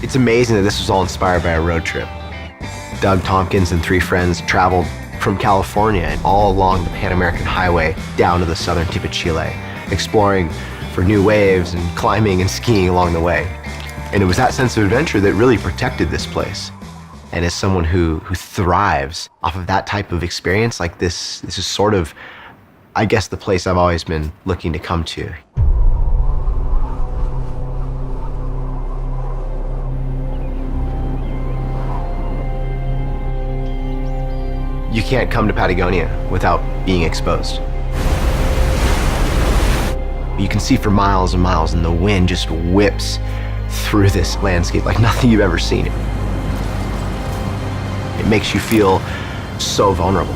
It's amazing that this was all inspired by a road trip. Doug Tompkins and 3 friends traveled from California and all along the Pan-American Highway down to the southern tip of Chile, exploring for new waves and climbing and skiing along the way. And it was that sense of adventure that really protected this place. And as someone who thrives off of that type of experience, like this is sort of, I guess, the place I've always been looking to come to. You can't come to Patagonia without being exposed. You can see for miles and miles, and the wind just whips through this landscape like nothing you've ever seen. It makes you feel so vulnerable.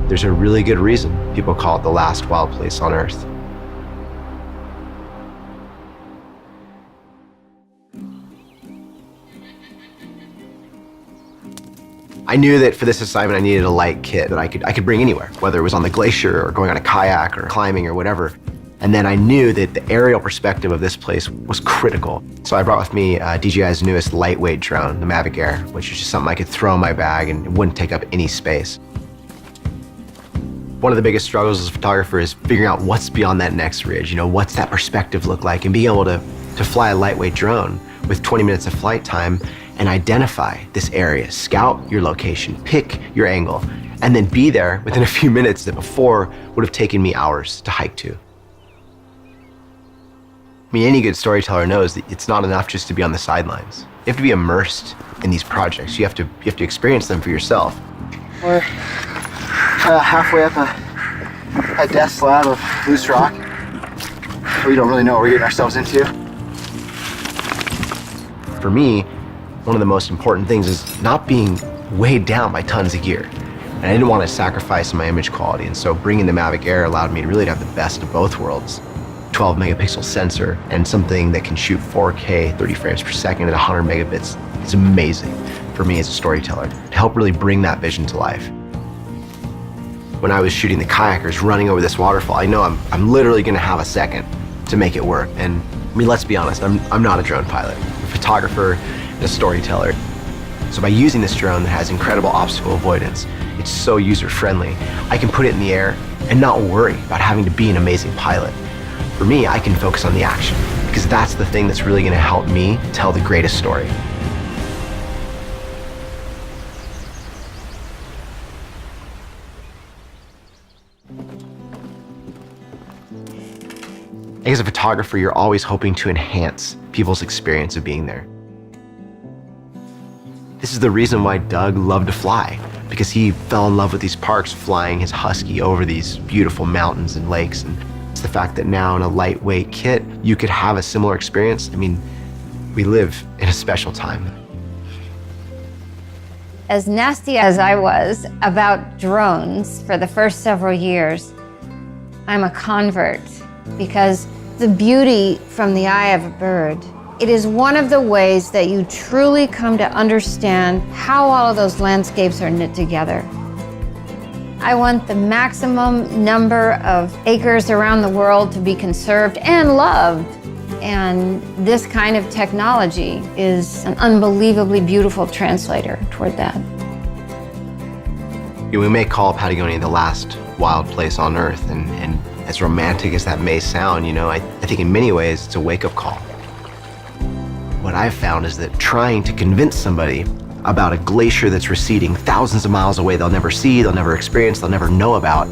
There's a really good reason people call it the last wild place on Earth. I knew that for this assignment I needed a light kit that I could bring anywhere, whether it was on the glacier or going on a kayak or climbing or whatever. And then I knew that the aerial perspective of this place was critical. So I brought with me DJI's newest lightweight drone, the Mavic Air, which is just something I could throw in my bag and it wouldn't take up any space. One of the biggest struggles as a photographer is figuring out what's beyond that next ridge, what's that perspective look like, and being able to fly a lightweight drone with 20 minutes of flight time and identify this area, scout your location, pick your angle, and then be there within a few minutes that before would have taken me hours to hike to. I mean, any good storyteller knows that it's not enough just to be on the sidelines. You have to be immersed in these projects. You have to experience them for yourself. We're halfway up a death slab of loose rock. We don't really know what we're getting ourselves into. For me, one of the most important things is not being weighed down by tons of gear. And I didn't want to sacrifice my image quality, and so bringing the Mavic Air allowed me to really have the best of both worlds. 12 megapixel sensor and something that can shoot 4K 30 frames per second at 100 megabits. It's amazing for me as a storyteller to help really bring that vision to life. When I was shooting the kayakers running over this waterfall, I know I'm literally going to have a second to make it work. And I mean, let's be honest, I'm not a drone pilot. I'm a photographer and a storyteller. So by using this drone that has incredible obstacle avoidance, it's so user-friendly, I can put it in the air and not worry about having to be an amazing pilot. For me, I can focus on the action because that's the thing that's really going to help me tell the greatest story. As a photographer, you're always hoping to enhance people's experience of being there. This is the reason why Doug loved to fly, because he fell in love with these parks, flying his Husky over these beautiful mountains and lakes. And it's the fact that now in a lightweight kit, you could have a similar experience. I mean, we live in a special time. As nasty as I was about drones for the first several years, I'm a convert because the beauty from the eye of a bird, it is one of the ways that you truly come to understand how all of those landscapes are knit together. I want the maximum number of acres around the world to be conserved and loved. And this kind of technology is an unbelievably beautiful translator toward that. We may call Patagonia the last wild place on Earth, and as romantic as that may sound, I think in many ways it's a wake-up call. What I've found is that trying to convince somebody about a glacier that's receding thousands of miles away they'll never see, they'll never experience, they'll never know about,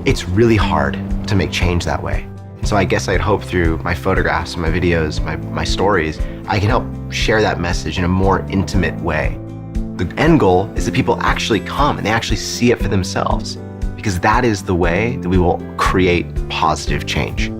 it's really hard to make change that way. So I guess I'd hope through my photographs, my videos, my stories, I can help share that message in a more intimate way. The end goal is that people actually come and they actually see it for themselves, because that is the way that we will create positive change.